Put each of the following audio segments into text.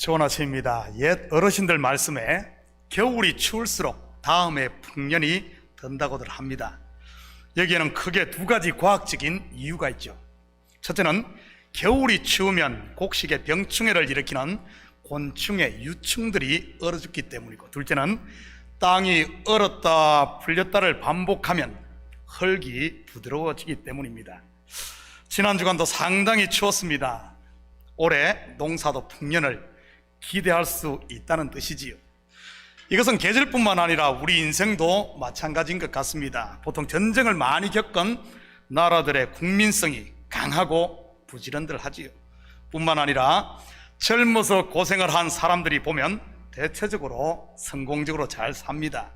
좋은 아침입니다. 옛 어르신들 말씀에 겨울이 추울수록 다음에 풍년이 든다고들 합니다. 여기에는 크게 두 가지 과학적인 이유가 있죠. 첫째는 겨울이 추우면 곡식의 병충해를 일으키는 곤충의 유충들이 얼어 죽기 때문이고, 둘째는 땅이 얼었다 풀렸다를 반복하면 흙이 부드러워지기 때문입니다. 지난 주간도 상당히 추웠습니다. 올해 농사도 풍년을 기대할 수 있다는 뜻이지요. 이것은 계절뿐만 아니라 우리 인생도 마찬가지인 것 같습니다. 보통 전쟁을 많이 겪은 나라들의 국민성이 강하고 부지런들하지요. 뿐만 아니라 젊어서 고생을 한 사람들이 보면 대체적으로 성공적으로 잘 삽니다.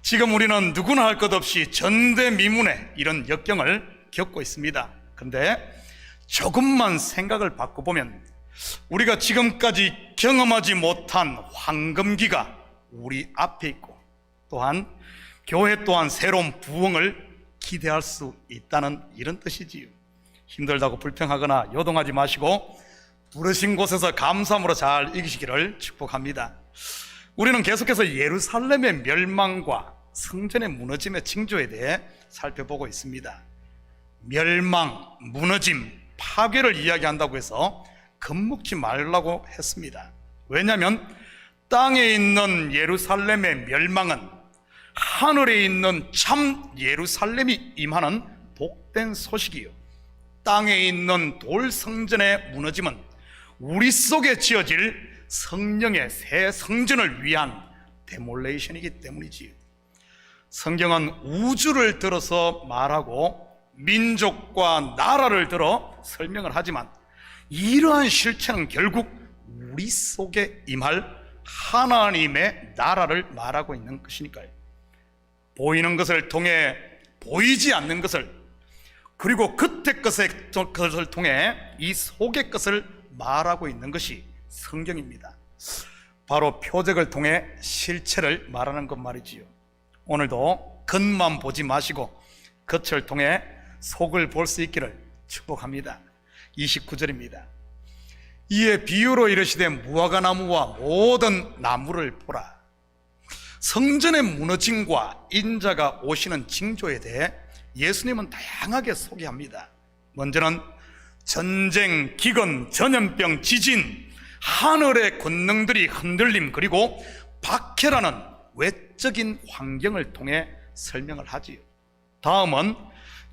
지금 우리는 누구나 할 것 없이 전대미문의 이런 역경을 겪고 있습니다. 그런데 조금만 생각을 바꿔보면 우리가 지금까지 경험하지 못한 황금기가 우리 앞에 있고, 또한 교회 또한 새로운 부흥을 기대할 수 있다는 이런 뜻이지요. 힘들다고 불평하거나 요동하지 마시고 부르신 곳에서 감사함으로 잘 이기시기를 축복합니다. 우리는 계속해서 예루살렘의 멸망과 성전의 무너짐의 징조에 대해 살펴보고 있습니다. 멸망, 무너짐, 파괴를 이야기한다고 해서 겁먹지 말라고 했습니다. 왜냐하면 땅에 있는 예루살렘의 멸망은 하늘에 있는 참 예루살렘이 임하는 복된 소식이요, 땅에 있는 돌 성전의 무너짐은 우리 속에 지어질 성령의 새 성전을 위한 데몰레이션이기 때문이지요. 성경은 우주를 들어서 말하고 민족과 나라를 들어 설명을 하지만 이러한 실체는 결국 우리 속에 임할 하나님의 나라를 말하고 있는 것이니까요. 보이는 것을 통해 보이지 않는 것을, 그리고 겉의 것을 통해 이 속의 것을 말하고 있는 것이 성경입니다. 바로 표적을 통해 실체를 말하는 것 말이지요. 오늘도 겉만 보지 마시고 겉을 통해 속을 볼 수 있기를 축복합니다. 29절입니다. 이에 비유로 이르시되 무화과나무와 모든 나무를 보라. 성전의 무너짐과 인자가 오시는 징조에 대해 예수님은 다양하게 소개합니다. 먼저는 전쟁, 기근, 전염병, 지진, 하늘의 권능들이 흔들림, 그리고 박해라는 외적인 환경을 통해 설명을 하지요. 다음은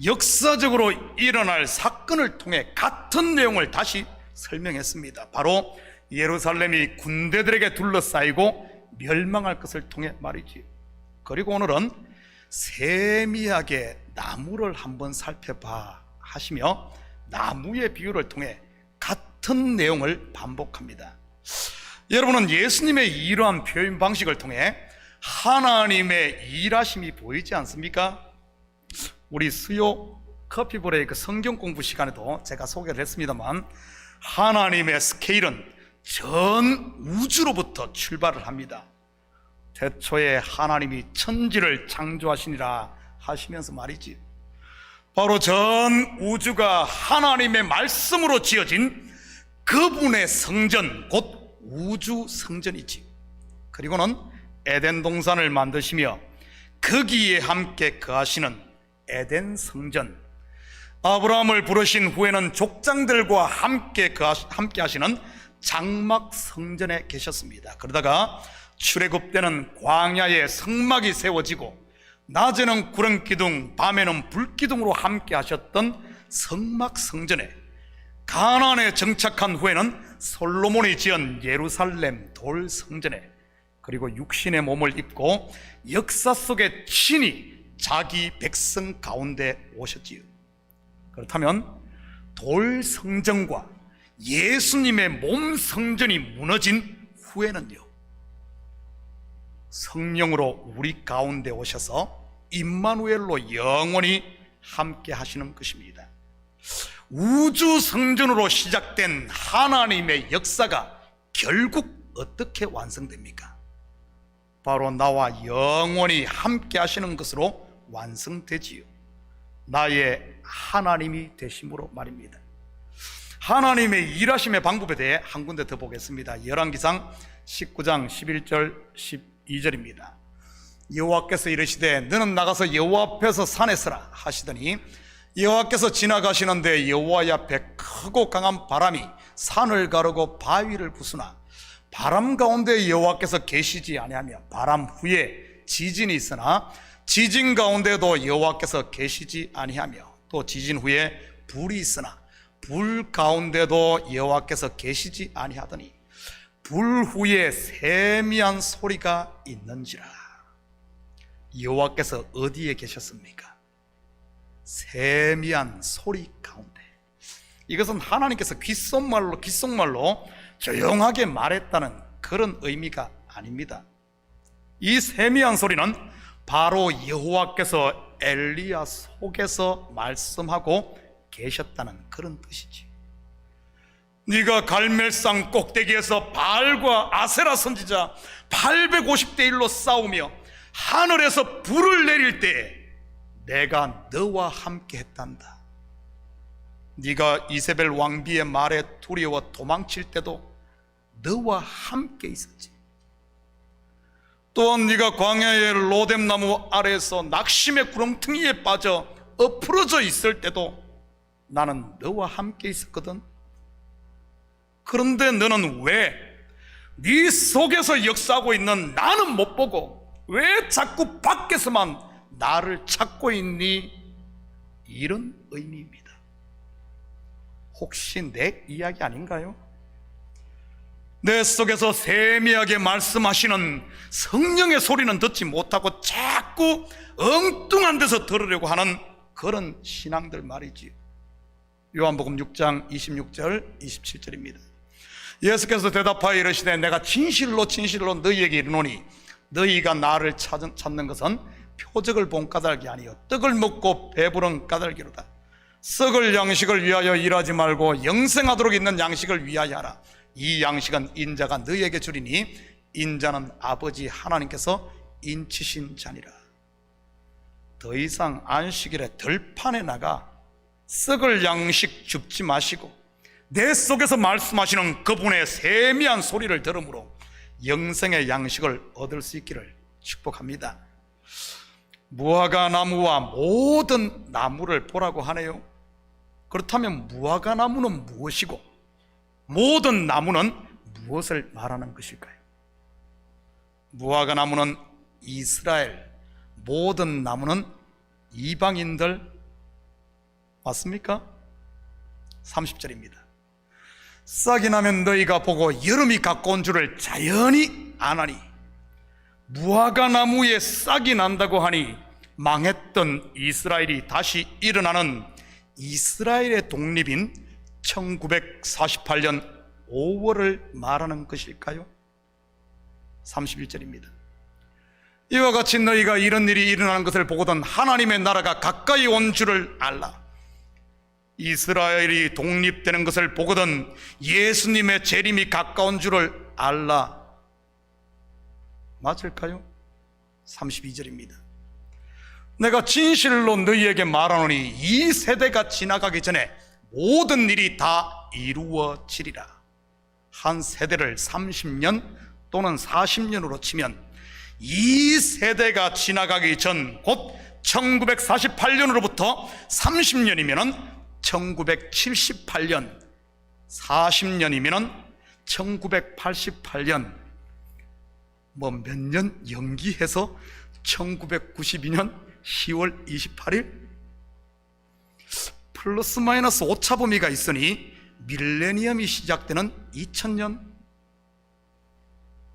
역사적으로 일어날 사건을 통해 같은 내용을 다시 설명했습니다. 바로 예루살렘이 군대들에게 둘러싸이고 멸망할 것을 통해 말이지. 그리고 오늘은 세미하게 나무를 한번 살펴봐 하시며 나무의 비유를 통해 같은 내용을 반복합니다. 여러분은 예수님의 이러한 표현 방식을 통해 하나님의 일하심이 보이지 않습니까? 우리 수요 커피 브레이크 성경 공부 시간에도 제가 소개를 했습니다만, 하나님의 스케일은 전 우주로부터 출발을 합니다. 태초에 하나님이 천지를 창조하시니라 하시면서 말이지, 바로 전 우주가 하나님의 말씀으로 지어진 그분의 성전, 곧 우주 성전이지. 그리고는 에덴 동산을 만드시며 거기에 함께 거하시는 에덴 성전, 아브라함을 부르신 후에는 족장들과 함께 하시는 장막 성전에 계셨습니다. 그러다가 출애굽 때는 광야에 성막이 세워지고 낮에는 구름기둥, 밤에는 불기둥으로 함께 하셨던 성막 성전에, 가나안에 정착한 후에는 솔로몬이 지은 예루살렘 돌 성전에, 그리고 육신의 몸을 입고 역사 속에 친히 자기 백성 가운데 오셨지요. 그렇다면 돌 성전과 예수님의 몸 성전이 무너진 후에는요, 성령으로 우리 가운데 오셔서 임마누엘로 영원히 함께 하시는 것입니다. 우주 성전으로 시작된 하나님의 역사가 결국 어떻게 완성됩니까? 바로 나와 영원히 함께 하시는 것으로 완성되지요. 나의 하나님이 되심으로 말입니다. 하나님의 일하심의 방법에 대해 한 군데 더 보겠습니다. 열왕기상 19장 11절 12절입니다. 여호와께서 이르시되 너는 나가서 여호와 앞에서 산에 서라 하시더니 여호와께서 지나가시는데 여호와 앞에 크고 강한 바람이 산을 가르고 바위를 부수나 바람 가운데 여호와께서 계시지 아니하며 바람 후에 지진이 있으나 지진 가운데도 여호와께서 계시지 아니하며 또 지진 후에 불이 있으나 불 가운데도 여호와께서 계시지 아니하더니 불 후에 세미한 소리가 있는지라. 여호와께서 어디에 계셨습니까? 세미한 소리 가운데. 이것은 하나님께서 귓속말로 조용하게 말했다는 그런 의미가 아닙니다. 이 세미한 소리는 바로 여호와께서 엘리야 속에서 말씀하고 계셨다는 그런 뜻이지. 네가 갈멜산 꼭대기에서 바알과 아세라 선지자 850대 1로 싸우며 하늘에서 불을 내릴 때 내가 너와 함께 했단다. 네가 이세벨 왕비의 말에 두려워 도망칠 때도 너와 함께 있었지. 또한 네가 광야의 로뎀나무 아래에서 낙심의 구렁텅이에 빠져 엎으러져 있을 때도 나는 너와 함께 있었거든. 그런데 너는 왜 네 속에서 역사하고 있는 나는 못 보고 왜 자꾸 밖에서만 나를 찾고 있니? 이런 의미입니다. 혹시 내 이야기 아닌가요? 내 속에서 세미하게 말씀하시는 성령의 소리는 듣지 못하고 자꾸 엉뚱한 데서 들으려고 하는 그런 신앙들 말이지요. 요한복음 6장 26절 27절입니다. 예수께서 대답하여 이르시되 내가 진실로 너희에게 이르노니 너희가 나를 찾는 것은 표적을 본 까닭이 아니요 떡을 먹고 배부른 까닭이로다. 썩을 양식을 위하여 일하지 말고 영생하도록 있는 양식을 위하여 하라. 이 양식은 인자가 너희에게 주리니 인자는 아버지 하나님께서 인치신 자니라. 더 이상 안식일에 들판에 나가 썩을 양식 줍지 마시고 내 속에서 말씀하시는 그분의 세미한 소리를 들음으로 영생의 양식을 얻을 수 있기를 축복합니다. 무화과 나무와 모든 나무를 보라고 하네요. 그렇다면 무화과 나무는 무엇이고 모든 나무는 무엇을 말하는 것일까요? 무화과 나무는 이스라엘, 모든 나무는 이방인들 맞습니까? 30절입니다. 싹이 나면 너희가 보고 여름이 가까운 줄을 자연히 아나니 무화과 나무에 싹이 난다고 하니 망했던 이스라엘이 다시 일어나는 이스라엘의 독립인 1948년 5월을 말하는 것일까요? 31절입니다. 이와 같이 너희가 이런 일이 일어나는 것을 보거든 하나님의 나라가 가까이 온 줄을 알라. 이스라엘이 독립되는 것을 보거든 예수님의 재림이 가까운 줄을 알라. 맞을까요? 32절입니다. 내가 진실로 너희에게 말하노니 이 세대가 지나가기 전에 모든 일이 다 이루어지리라. 한 세대를 30년 또는 40년으로 치면 이 세대가 지나가기 전 곧 1948년으로부터 30년이면 1978년, 40년이면 1988년, 뭐 몇 년 연기해서 1992년 10월 28일 플러스 마이너스 오차 범위가 있으니 밀레니엄이 시작되는 2000년,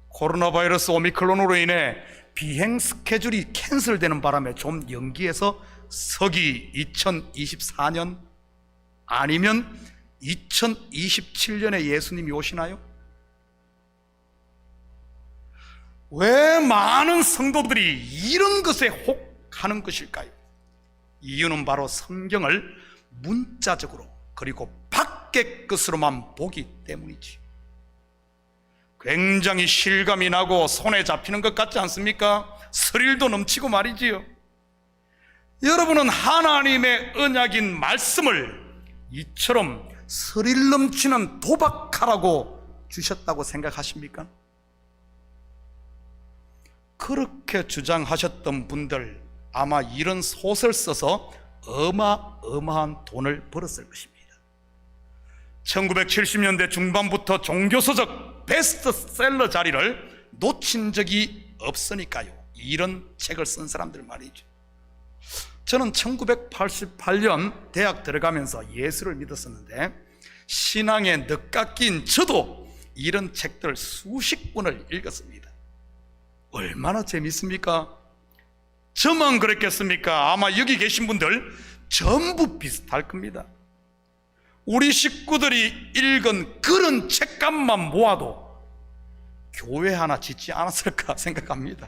코로나 바이러스 오미크론으로 인해 비행 스케줄이 캔슬되는 바람에 좀 연기해서 서기 2024년 아니면 2027년에 예수님이 오시나요? 왜 많은 성도들이 이런 것에 혹하는 것일까요? 이유는 바로 성경을 문자적으로 그리고 밖의 것으로만 보기 때문이지. 굉장히 실감이 나고 손에 잡히는 것 같지 않습니까? 스릴도 넘치고 말이지요. 여러분은 하나님의 언약인 말씀을 이처럼 스릴 넘치는 도박하라고 주셨다고 생각하십니까? 그렇게 주장하셨던 분들 아마 이런 소설 써서 어마어마한 돈을 벌었을 것입니다. 1970년대 중반부터 종교서적 베스트셀러 자리를 놓친 적이 없으니까요. 이런 책을 쓴 사람들 말이죠. 저는 1988년 대학 들어가면서 예수를 믿었었는데 신앙에 늦깎인 저도 이런 책들 수십 권을 읽었습니다. 얼마나 재밌습니까? 저만 그랬겠습니까? 아마 여기 계신 분들 전부 비슷할 겁니다. 우리 식구들이 읽은 그런 책값만 모아도 교회 하나 짓지 않았을까 생각합니다.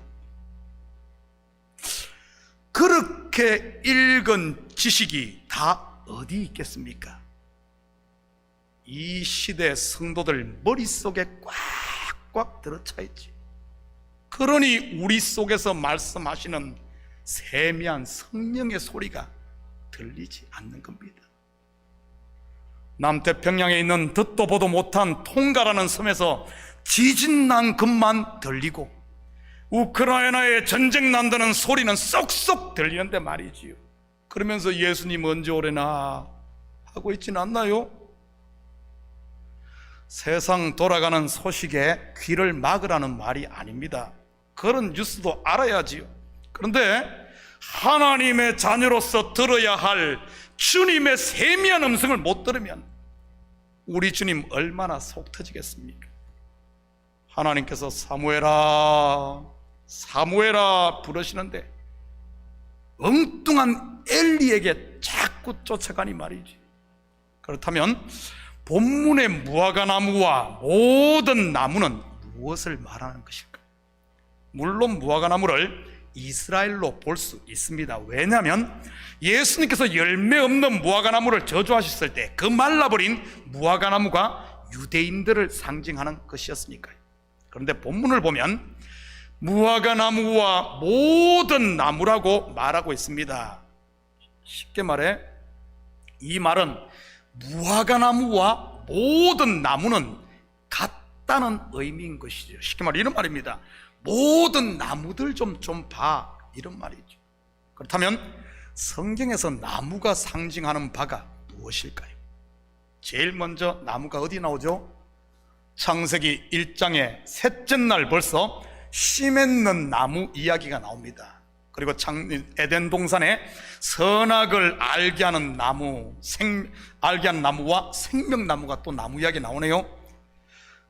그렇게 읽은 지식이 다 어디 있겠습니까? 이 시대 성도들 머릿속에 꽉꽉 들어차 있지. 그러니 우리 속에서 말씀하시는 세미한 성령의 소리가 들리지 않는 겁니다. 남태평양에 있는 듣도 보도 못한 통가라는 섬에서 지진 난 것만 들리고 우크라이나에 전쟁 난다는 소리는 쏙쏙 들리는데 말이지요. 그러면서 예수님 언제 오래나 하고 있지는 않나요? 세상 돌아가는 소식에 귀를 막으라는 말이 아닙니다. 그런 뉴스도 알아야지요. 그런데 하나님의 자녀로서 들어야 할 주님의 세미한 음성을 못 들으면 우리 주님 얼마나 속 터지겠습니까? 하나님께서 사무엘아 사무엘아 부르시는데 엉뚱한 엘리에게 자꾸 쫓아가니 말이지. 그렇다면 본문의 무화과나무와 모든 나무는 무엇을 말하는 것일까? 물론 무화과나무를 이스라엘로 볼 수 있습니다. 왜냐하면 예수님께서 열매 없는 무화과나무를 저주하셨을 때 그 말라버린 무화과나무가 유대인들을 상징하는 것이었으니까요. 그런데 본문을 보면 무화과나무와 모든 나무라고 말하고 있습니다. 쉽게 말해 이 말은 무화과나무와 모든 나무는 같다는 의미인 것이죠. 쉽게 말해 이런 말입니다. 모든 나무들 좀 봐, 이런 말이죠. 그렇다면 성경에서 나무가 상징하는 바가 무엇일까요? 제일 먼저 나무가 어디 나오죠? 창세기 1장의 셋째 날 벌써 씨 맺는 나무 이야기가 나옵니다. 그리고 에덴 동산에 선악을 알게 하는 나무, 알게 하는 나무와 생명나무가 또 나무 이야기 나오네요.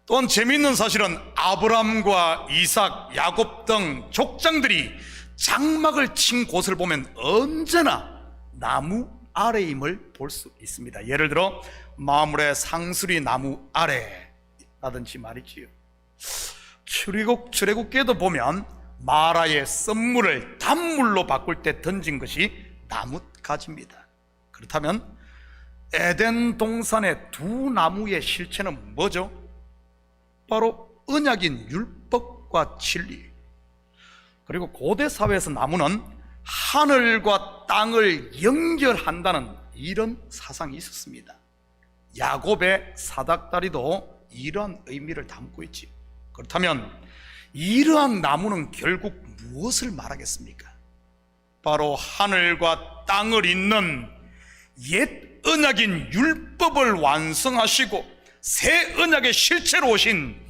또한 재미있는 사실은 아브람과 이삭, 야곱 등 족장들이 장막을 친 곳을 보면 언제나 나무 아래임을 볼 수 있습니다. 예를 들어 마므레 상수리 나무 아래라든지 말이지요. 출애굽기에도 보면 마라의 썬물을 단물로 바꿀 때 던진 것이 나뭇가지입니다. 그렇다면 에덴 동산의 두 나무의 실체는 뭐죠? 바로 언약인 율법과 진리. 그리고 고대 사회에서 나무는 하늘과 땅을 연결한다는 이런 사상이 있었습니다. 야곱의 사닥다리도 이러한 의미를 담고 있지. 그렇다면 이러한 나무는 결국 무엇을 말하겠습니까? 바로 하늘과 땅을 잇는 옛 언약인 율법을 완성하시고 새 언약의 실체로 오신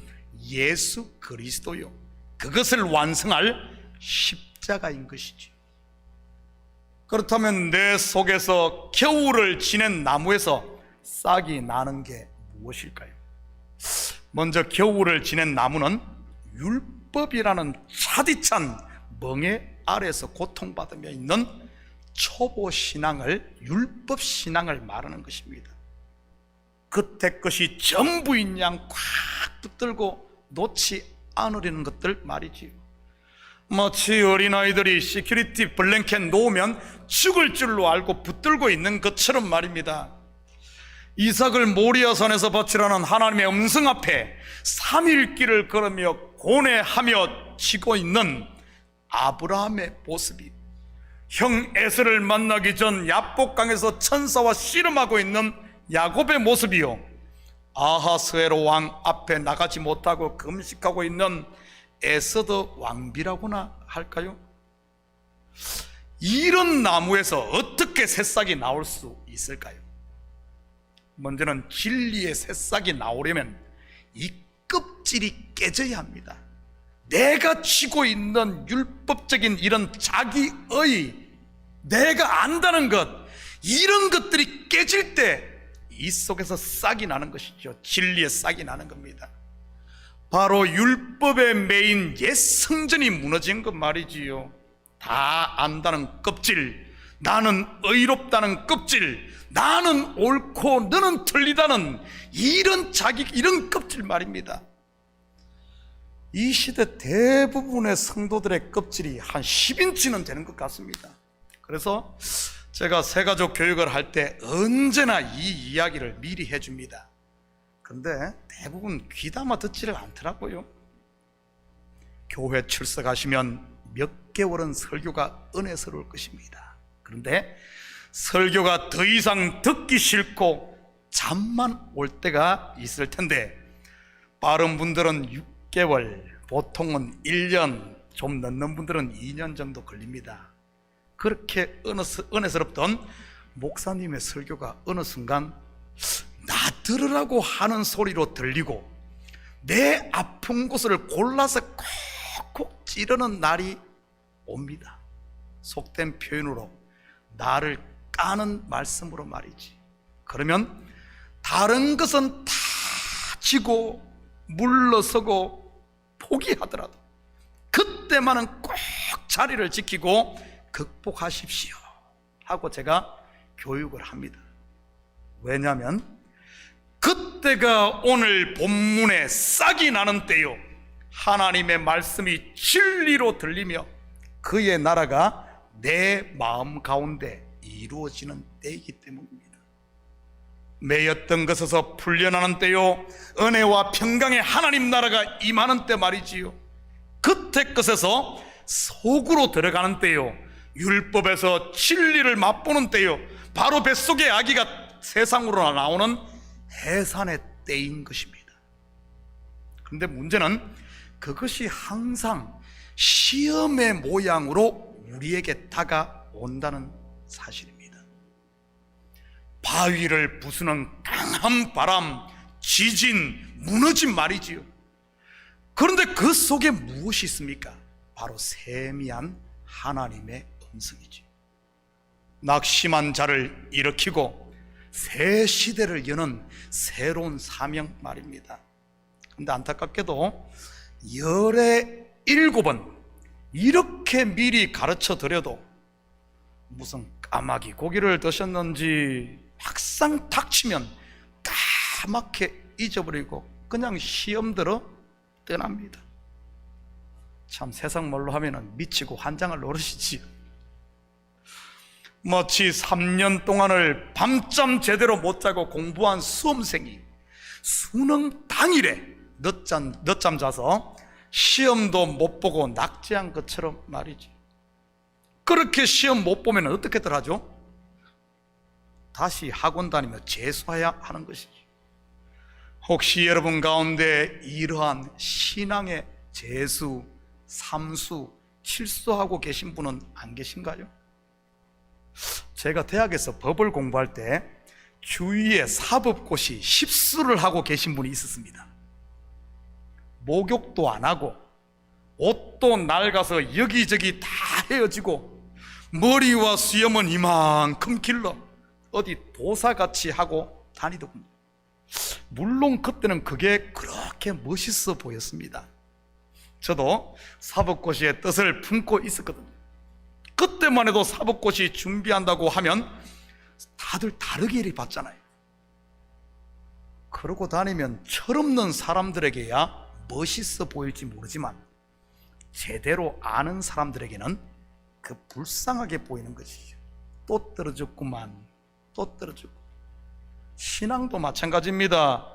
예수 그리스도요, 그것을 완성할 십자가인 것이지. 그렇다면 내 속에서 겨울을 지낸 나무에서 싹이 나는 게 무엇일까요? 먼저 겨울을 지낸 나무는 율법이라는 차디찬 멍에 아래에서 고통받으며 있는 초보 신앙을, 율법 신앙을 말하는 것입니다. 겉에 것이 전부인 양 꽉 붙들고 놓지 않으려는 것들 말이지요. 마치 어린아이들이 시큐리티 블랭켓 놓으면 죽을 줄로 알고 붙들고 있는 것처럼 말입니다. 이삭을 모리아산에서 바치라는 하나님의 음성 앞에 3일 길을 걸으며 고뇌하며 치고 있는 아브라함의 모습이, 형 에서를 만나기 전 야복강에서 천사와 씨름하고 있는 야곱의 모습이요, 아하스웨로 왕 앞에 나가지 못하고 금식하고 있는 에서드 왕비라고나 할까요? 이런 나무에서 어떻게 새싹이 나올 수 있을까요? 먼저는 진리의 새싹이 나오려면 이 껍질이 깨져야 합니다. 내가 쥐고 있는 율법적인 이런 자기의, 내가 안다는 것, 이런 것들이 깨질 때 이 속에서 싹이 나는 것이죠. 진리의 싹이 나는 겁니다. 바로 율법의 메인 옛 성전이 무너진 것 말이지요. 다 안다는 껍질, 나는 의롭다는 껍질, 나는 옳고 너는 틀리다는 이런 껍질 말입니다. 이 시대 대부분의 성도들의 껍질이 한 10인치는 되는 것 같습니다. 그래서 제가 새가족 교육을 할 때 언제나 이 이야기를 미리 해줍니다. 그런데 대부분 귀담아 듣지를 않더라고요. 교회 출석하시면 몇 개월은 설교가 은혜스러울 것입니다. 그런데 설교가 더 이상 듣기 싫고 잠만 올 때가 있을 텐데, 빠른 분들은 6개월, 보통은 1년, 좀 넘는 분들은 2년 정도 걸립니다. 그렇게 은혜스럽던 목사님의 설교가 어느 순간 나 들으라고 하는 소리로 들리고 내 아픈 곳을 골라서 콕콕 찌르는 날이 옵니다. 속된 표현으로 나를 까는 말씀으로 말이지. 그러면 다른 것은 다 지고 물러서고 포기하더라도 그때만은 꼭 자리를 지키고 극복하십시오 하고 제가 교육을 합니다. 왜냐하면 그때가 오늘 본문에 싹이 나는 때요, 하나님의 말씀이 진리로 들리며 그의 나라가 내 마음 가운데 이루어지는 때이기 때문입니다. 매였던 것에서 풀려나는 때요, 은혜와 평강의 하나님 나라가 임하는 때 말이지요. 그때 것에서 속으로 들어가는 때요, 율법에서 진리를 맛보는 때요, 바로 뱃속의 아기가 세상으로 나오는 해산의 때인 것입니다. 그런데 문제는 그것이 항상 시험의 모양으로 우리에게 다가온다는 사실입니다. 바위를 부수는 강한 바람, 지진, 무너짐 말이지요. 그런데 그 속에 무엇이 있습니까? 바로 세미한 하나님의 음성이지. 낙심한 자를 일으키고 새 시대를 여는 새로운 사명 말입니다. 그런데 안타깝게도 열의 7은 이렇게 미리 가르쳐 드려도 무슨 까마귀 고기를 드셨는지 막상 닥치면 까맣게 잊어버리고 그냥 시험 들어 떠납니다. 참 세상 말로 하면 미치고 환장할 노릇이지요. 마치 3년 동안을 밤잠 제대로 못 자고 공부한 수험생이 수능 당일에 늦잠 자서 시험도 못 보고 낙제한 것처럼 말이지. 그렇게 시험 못 보면 어떻게들 하죠? 다시 학원 다니며 재수해야 하는 것이지. 혹시 여러분 가운데 이러한 신앙의 재수, 삼수, 실수하고 계신 분은 안 계신가요? 제가 대학에서 법을 공부할 때 주위에 사법고시 10수를 하고 계신 분이 있었습니다. 목욕도 안 하고 옷도 낡아서 여기저기 다 헤어지고 머리와 수염은 이만큼 길러 어디 도사같이 하고 다니더군요. 물론 그때는 그게 그렇게 멋있어 보였습니다. 저도 사법고시의 뜻을 품고 있었거든요. 그때만 해도 사법고시 준비한다고 하면 다들 다르게 봤잖아요. 그러고 다니면 철없는 사람들에게야 멋있어 보일지 모르지만 제대로 아는 사람들에게는 그 불쌍하게 보이는 것이죠. 또 떨어졌구만, 또 떨어졌고. 신앙도 마찬가지입니다.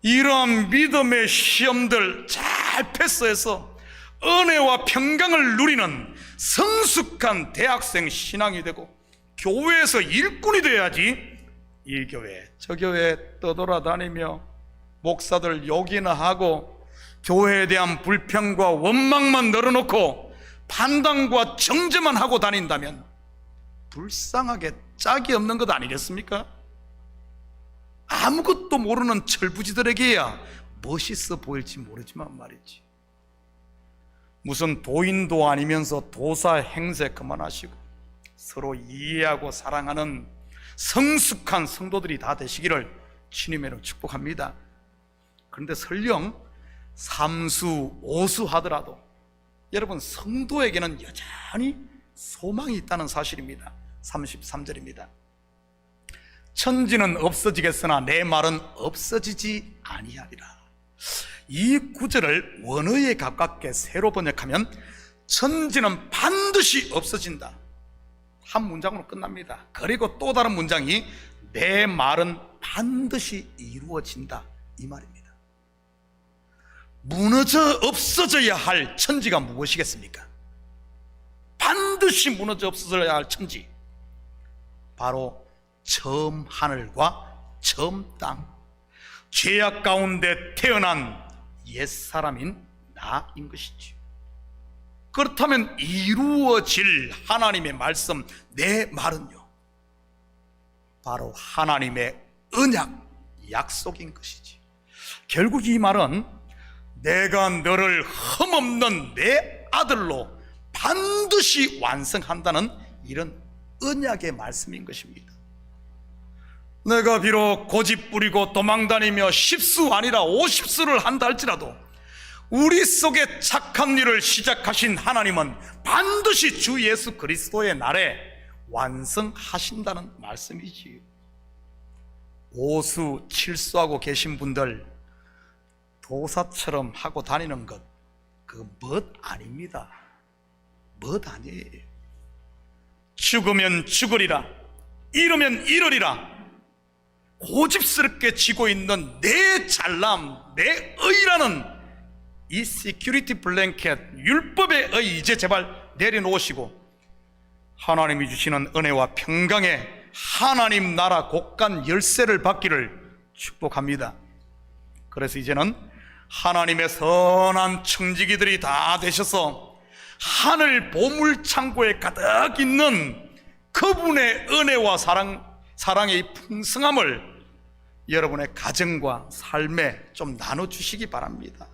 이러한 믿음의 시험들 잘 패스해서 은혜와 평강을 누리는 성숙한 대학생 신앙이 되고 교회에서 일꾼이 돼야지 이 교회 저 교회 떠돌아다니며 목사들 욕이나 하고 교회에 대한 불평과 원망만 늘어놓고 판단과 정죄만 하고 다닌다면 불쌍하게 짝이 없는 것 아니겠습니까? 아무것도 모르는 철부지들에게야 멋있어 보일지 모르지만 말이지, 무슨 도인도 아니면서 도사 행세 그만하시고 서로 이해하고 사랑하는 성숙한 성도들이 다 되시기를 주님으로 축복합니다. 그런데 설령 삼수 오수 하더라도 여러분, 성도에게는 여전히 소망이 있다는 사실입니다. 33절입니다. 천지는 없어지겠으나 내 말은 없어지지 아니하리라. 이 구절을 원어에 가깝게 새로 번역하면 천지는 반드시 없어진다, 한 문장으로 끝납니다. 그리고 또 다른 문장이 내 말은 반드시 이루어진다, 이 말입니다. 무너져 없어져야 할 천지가 무엇이겠습니까? 반드시 무너져 없어져야 할 천지, 바로 처음 하늘과 처음 땅, 죄악 가운데 태어난 옛사람인 나인 것이지. 그렇다면 이루어질 하나님의 말씀, 내 말은요, 바로 하나님의 언약, 약속인 것이지. 결국 이 말은 내가 너를 흠없는 내 아들로 반드시 완성한다는 이런 언약의 말씀인 것입니다. 내가 비록 고집 부리고 도망다니며 10수 아니라 50수를 한다 할지라도 우리 속에 착한 일을 시작하신 하나님은 반드시 주 예수 그리스도의 날에 완성하신다는 말씀이지요. 오수, 칠수하고 계신 분들 도사처럼 하고 다니는 것, 그거 멋 아닙니다. 멋 아니에요. 죽으면 죽으리라, 이러면 이러리라 고집스럽게 쥐고 있는 내 잘남, 내 의라는 이 시큐리티 블랭켓, 율법의 의 이제 제발 내려놓으시고 하나님이 주시는 은혜와 평강에 하나님 나라 곳간 열쇠를 받기를 축복합니다. 그래서 이제는 하나님의 선한 청지기들이 다 되셔서 하늘 보물창고에 가득 있는 그분의 은혜와 사랑의 풍성함을 여러분의 가정과 삶에 좀 나눠주시기 바랍니다.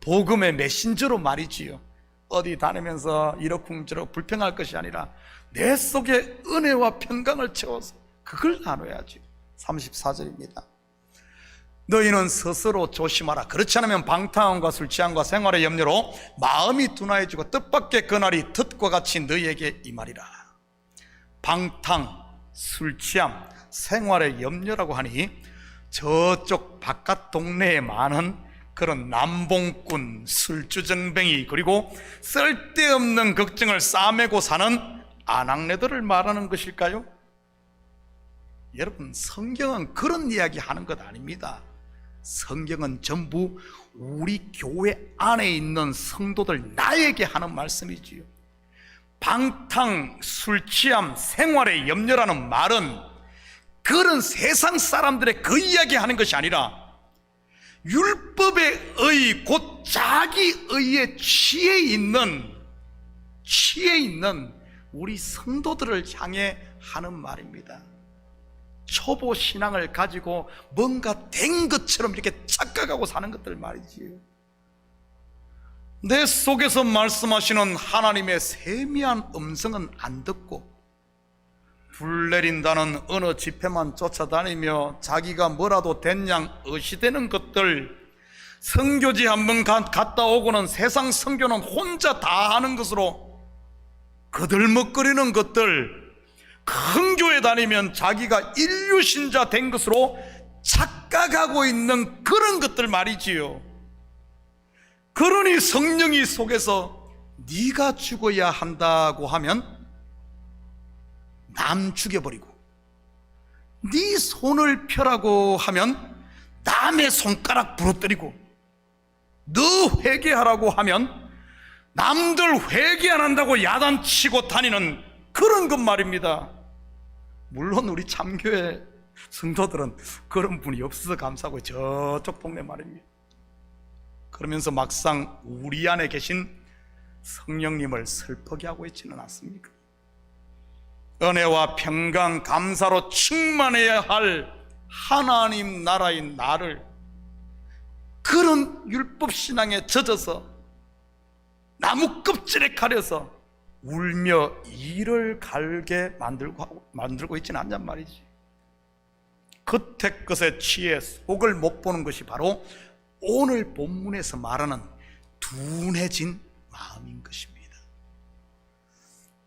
복음의 메신저로 말이지요. 어디 다니면서 이러쿵저러 불평할 것이 아니라 내 속에 은혜와 평강을 채워서 그걸 나눠야지. 34절입니다. 너희는 스스로 조심하라. 그렇지 않으면 방탕함과 술 취함과 생활의 염려로 마음이 둔하여지고 뜻밖의 그날이 덫과 같이 너희에게 임하리라. 방탕, 술 취함, 생활의 염려라고 하니 저쪽 바깥 동네에 많은 그런 남봉꾼, 술주정뱅이, 그리고 쓸데없는 걱정을 싸매고 사는 아낙네들을 말하는 것일까요? 여러분, 성경은 그런 이야기 하는 것 아닙니다. 성경은 전부 우리 교회 안에 있는 성도들 나에게 하는 말씀이지요. 방탕, 술 취함, 생활의 염려라는 말은 그런 세상 사람들의 그 이야기 하는 것이 아니라 율법의 의, 곧 자기 의에 취해 있는 우리 성도들을 향해 하는 말입니다. 초보 신앙을 가지고 뭔가 된 것처럼 이렇게 착각하고 사는 것들 말이지요. 내 속에서 말씀하시는 하나님의 세미한 음성은 안 듣고 불 내린다는 어느 집회만 쫓아다니며 자기가 뭐라도 된 양 의시되는 것들, 선교지 한번 갔다 오고는 세상 선교는 혼자 다 하는 것으로 거들먹거리는 것들, 큰 교회 다니면 자기가 인류신자 된 것으로 착각하고 있는 그런 것들 말이지요. 그러니 성령이 속에서 네가 죽어야 한다고 하면 남 죽여버리고, 네 손을 펴라고 하면 남의 손가락 부러뜨리고, 너 회개하라고 하면 남들 회개 안 한다고 야단치고 다니는 그런 것 말입니다. 물론 우리 참교회 성도들은 그런 분이 없어서 감사하고 저쪽 동네 말입니다. 그러면서 막상 우리 안에 계신 성령님을 슬프게 하고 있지는 않습니까? 은혜와 평강 감사로 충만해야 할 하나님 나라인 나를 그런 율법신앙에 젖어서 나무 껍질에 가려서 울며 이를 갈게 만들고 있지는 않냔 말이지. 겉의 것에 취해 속을 못 보는 것이 바로 오늘 본문에서 말하는 둔해진 마음인 것입니다.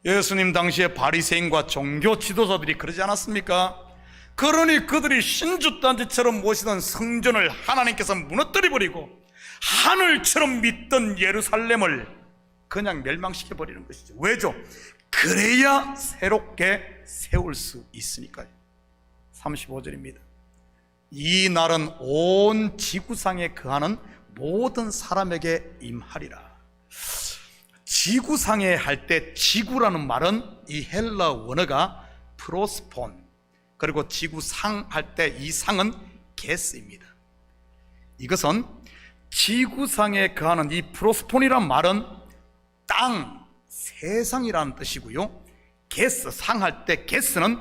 예수님 당시에 바리새인과 종교 지도자들이 그러지 않았습니까? 그러니 그들이 신주단지처럼 모시던 성전을 하나님께서 무너뜨려버리고 하늘처럼 믿던 예루살렘을 그냥 멸망시켜버리는 것이죠. 왜죠? 그래야 새롭게 세울 수 있으니까요. 35절입니다. 이 날은 온 지구상에 거하는 모든 사람에게 임하리라. 지구상에 할 때 지구라는 말은 이 헬라 원어가 프로스폰, 그리고 지구상 할 때 이 상은 게스입니다. 이것은 지구상에 거하는 이 프로스폰이란 말은 땅, 세상이라는 뜻이고요. 게스, 상할 때 게스는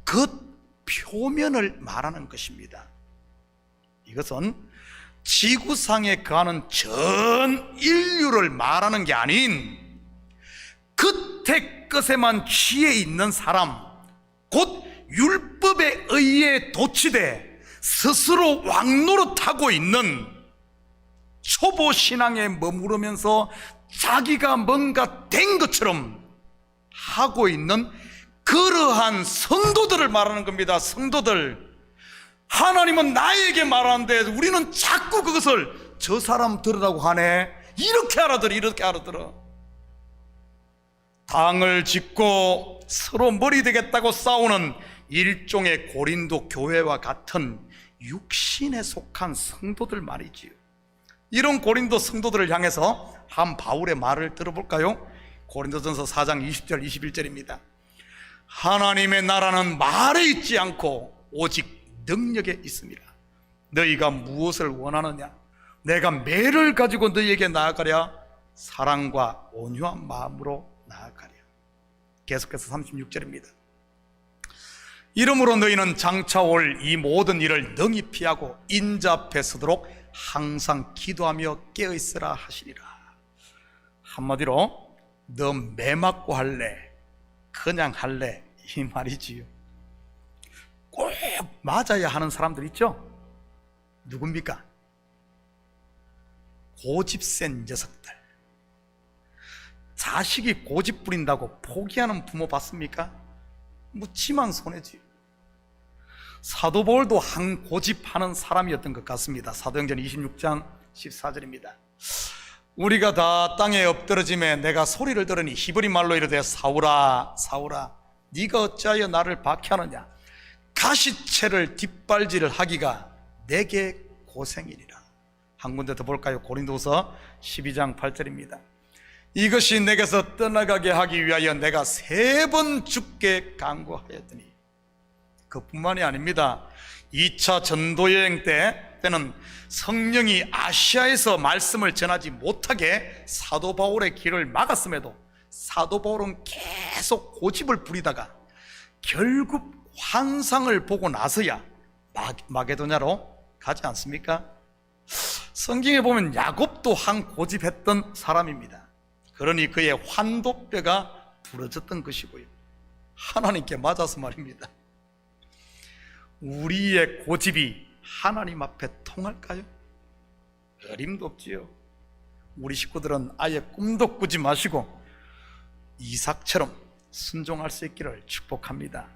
그 표면을 말하는 것입니다. 이것은 지구상에 거하는 전 인류를 말하는 게 아닌 겉의 것에만 취해 있는 사람, 곧 율법에 의해 도취돼 스스로 왕노릇하고 있는 초보 신앙에 머무르면서 자기가 뭔가 된 것처럼 하고 있는 그러한 성도들을 말하는 겁니다. 성도들, 하나님은 나에게 말하는데 우리는 자꾸 그것을 저 사람 들으라고 하네, 이렇게 알아들어, 이렇게 알아들어. 당을 짓고 서로 머리 되겠다고 싸우는 일종의 고린도 교회와 같은 육신에 속한 성도들 말이지요. 이런 고린도 성도들을 향해서 한 바울의 말을 들어볼까요? 고린도전서 4장 20절 21절입니다. 하나님의 나라는 말에 있지 않고 오직 능력에 있습니다. 너희가 무엇을 원하느냐? 내가 매를 가지고 너희에게 나아가랴. 사랑과 온유한 마음으로 나아가랴. 계속해서 36절입니다. 이러므로 너희는 장차 올 이 모든 일을 능히 피하고 인자 앞에 서도록 항상 기도하며 깨어있으라 하시리라. 한마디로 너 매 맞고 할래, 그냥 할래, 이 말이지요. 꼭 맞아야 하는 사람들 있죠? 누굽니까? 고집센 녀석들. 자식이 고집 부린다고 포기하는 부모 봤습니까? 묻지만 손해지. 사도 바울도 한 고집하는 사람이었던 것 같습니다. 사도행전 26장 14절입니다. 우리가 다 땅에 엎드러짐에 내가 소리를 들으니 히브리 말로 이르되 사울아 사울아 네가 어찌하여 나를 박해하느냐. 가시채를 뒷발질을 하기가 내게 고생이리라. 한 군데 더 볼까요? 고린도서 12장 8절입니다. 이것이 내게서 떠나가게 하기 위하여 내가 3번 죽게 간구하였더니. 그뿐만이 아닙니다. 2차 전도여행 때는 성령이 아시아에서 말씀을 전하지 못하게 사도 바울의 길을 막았음에도 사도 바울은 계속 고집을 부리다가 결국 환상을 보고 나서야 마게도냐로 가지 않습니까? 성경에 보면 야곱도 한 고집했던 사람입니다. 그러니 그의 환도뼈가 부러졌던 것이고요. 하나님께 맞아서 말입니다. 우리의 고집이 하나님 앞에 통할까요? 어림도 없지요. 우리 식구들은 아예 꿈도 꾸지 마시고 이삭처럼 순종할 수 있기를 축복합니다.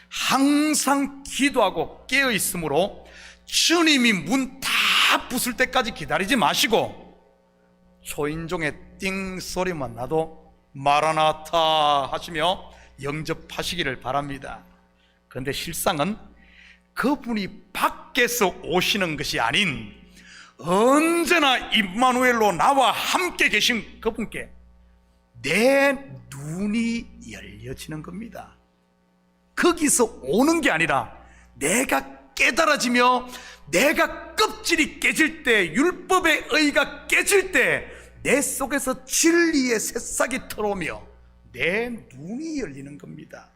항상 기도하고 깨어 있으므로 주님이 문 다 부술 때까지 기다리지 마시고 초인종의 띵 소리만 나도 마라나타 하시며 영접하시기를 바랍니다. 그런데 실상은 그분이 밖에서 오시는 것이 아닌 언제나 임마누엘로 나와 함께 계신 그분께 내 눈이 열려지는 겁니다. 거기서 오는 게 아니라 내가 깨달아지며 내가 껍질이 깨질 때, 율법의 의가 깨질 때 내 속에서 진리의 새싹이 들어오며 내 눈이 열리는 겁니다.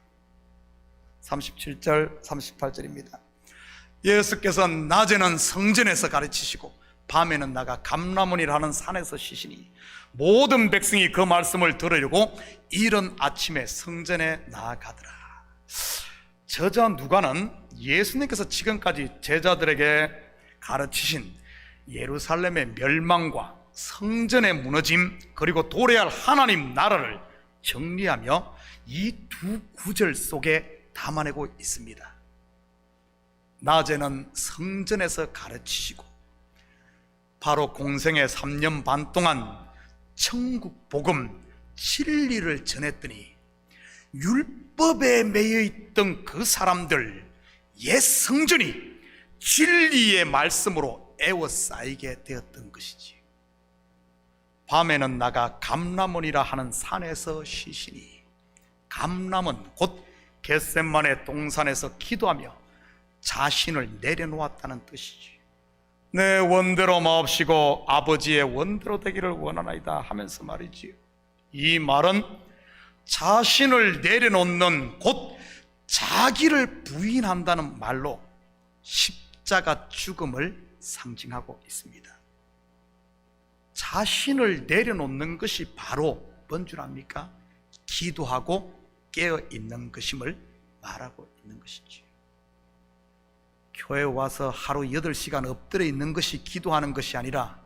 37절 38절입니다. 예수께서 낮에는 성전에서 가르치시고 밤에는 나가 감람원이라는 산에서 쉬시니 모든 백성이 그 말씀을 들으려고 이른 아침에 성전에 나아가더라. 저자 누가는 예수님께서 지금까지 제자들에게 가르치신 예루살렘의 멸망과 성전의 무너짐, 그리고 도래할 하나님 나라를 정리하며 이 두 구절 속에 담아내고 있습니다. 낮에는 성전에서 가르치시고 바로 공생의 3년 반 동안 천국 복음 진리를 전했더니 율법에 매여 있던 그 사람들, 옛 성전이 진리의 말씀으로 에워싸이게 되었던 것이지. 밤에는 나가 감람원이라 하는 산에서 쉬시니, 감람은 곧 겟셋만의 동산에서 기도하며 자신을 내려놓았다는 뜻이지. 내 원대로 마옵시고 아버지의 원대로 되기를 원하나이다 하면서 말이지요. 이 말은 자신을 내려놓는, 곧 자기를 부인한다는 말로 십자가 죽음을 상징하고 있습니다. 자신을 내려놓는 것이 바로 뭔 줄 압니까? 기도하고 깨어있는 것임을 말하고 있는 것이지. 교회 와서 하루 8시간 엎드려 있는 것이 기도하는 것이 아니라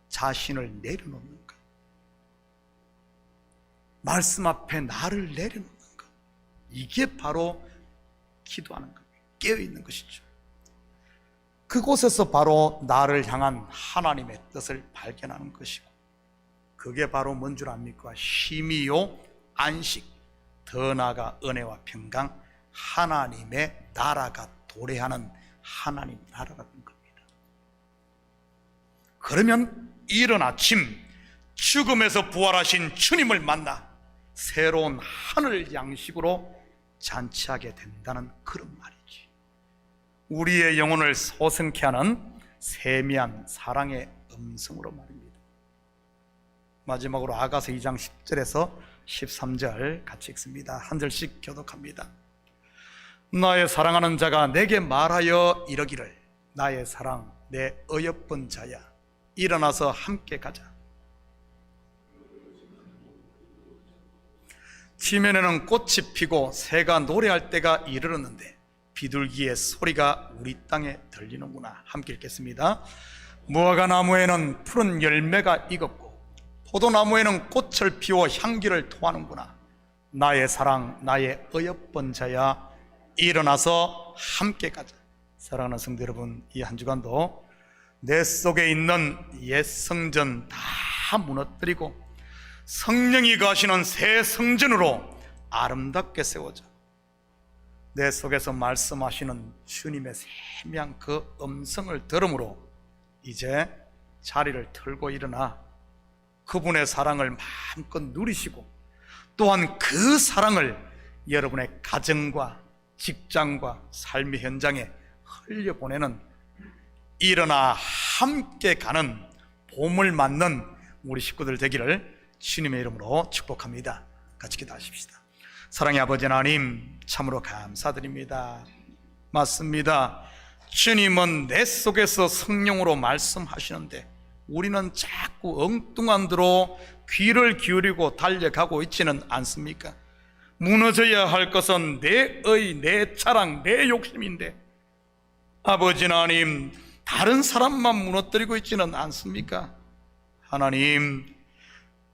자신을 내려놓는 것, 말씀 앞에 나를 내려놓는 것, 이게 바로 기도하는 것, 깨어있는 것이죠. 그곳에서 바로 나를 향한 하나님의 뜻을 발견하는 것이고, 그게 바로 뭔 줄 압니까? 쉼이요 안식, 더 나아가 은혜와 평강, 하나님의 나라가 도래하는 하나님 나라라는 겁니다. 그러면 이른 아침 죽음에서 부활하신 주님을 만나 새로운 하늘 양식으로 잔치하게 된다는 그런 말이지. 우리의 영혼을 소생케 하는 세미한 사랑의 음성으로 말입니다. 마지막으로 아가서 2장 10절에서 13절 같이 읽습니다. 한 절씩 교독합니다. 나의 사랑하는 자가 내게 말하여 이러기를, 나의 사랑 내 어여쁜 자야, 일어나서 함께 가자. 지면에는 꽃이 피고 새가 노래할 때가 이르렀는데 비둘기의 소리가 우리 땅에 들리는구나. 함께 읽겠습니다. 무화과 나무에는 푸른 열매가 익었고 포도나무에는 꽃을 피워 향기를 토하는구나. 나의 사랑 나의 어여쁜 자야, 일어나서 함께 가자. 사랑하는 성도 여러분, 이 한 주간도 내 속에 있는 옛 성전 다 무너뜨리고 성령이 거하시는 새 성전으로 아름답게 세워져 내 속에서 말씀하시는 주님의 세미한 그 음성을 들음으로 이제 자리를 털고 일어나 그분의 사랑을 마음껏 누리시고, 또한 그 사랑을 여러분의 가정과 직장과 삶의 현장에 흘려보내는, 일어나 함께 가는 봄을 맞는 우리 식구들 되기를 주님의 이름으로 축복합니다. 같이 기도하십시다. 사랑의 아버지 하나님, 참으로 감사드립니다. 맞습니다. 주님은 내 속에서 성령으로 말씀하시는데 우리는 자꾸 엉뚱한 대로 귀를 기울이고 달려가고 있지는 않습니까? 무너져야 할 것은 내 의, 내 자랑, 내 욕심인데 아버지 하나님, 다른 사람만 무너뜨리고 있지는 않습니까? 하나님,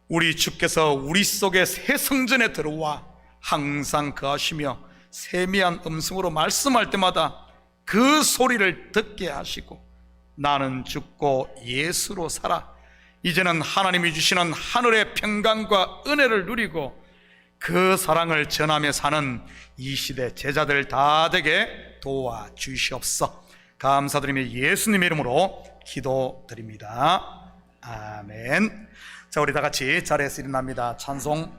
우리 주께서 우리 속에 새 성전에 들어와 항상 거하시며 세미한 음성으로 말씀할 때마다 그 소리를 듣게 하시고, 나는 죽고 예수로 살아 이제는 하나님이 주시는 하늘의 평강과 은혜를 누리고 그 사랑을 전하며 사는 이 시대 제자들 다 되게 도와주시옵소서. 감사드리며 예수님의 이름으로 기도드립니다. 아멘. 자, 우리 다 같이 자리에서 일어납니다. 찬송